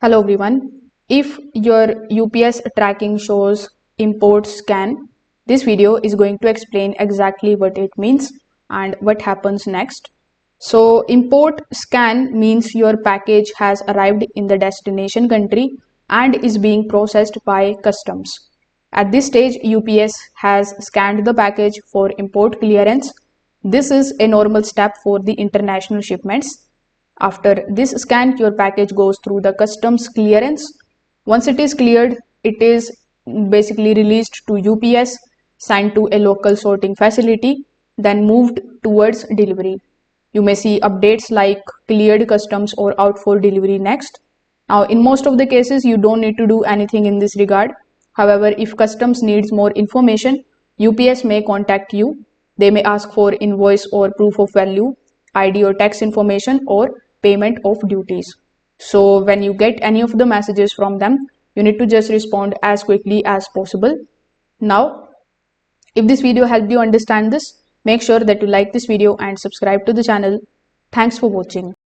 Hello everyone. If your UPS tracking shows import scan, this video is going to explain exactly what it means and what happens next. So import scan means your package has arrived in the destination country and is being processed by customs. At this stage, UPS has scanned the package for import clearance. This is a normal step for the international shipments. After this scan, your package goes through the customs clearance. Once it is cleared, it is basically released to UPS, sent to a local sorting facility, then moved towards delivery. You may see updates like cleared customs or out for delivery next. Now, in most of the cases, you don't need to do anything in this regard. However, if customs needs more information, UPS may contact you. They may ask for invoice or proof of value, ID or tax information, or payment of duties. So when you get any of the messages from them, you need to just respond as quickly as possible. Now, if this video helped you understand this, make sure that you like this video and subscribe to the channel. Thanks for watching.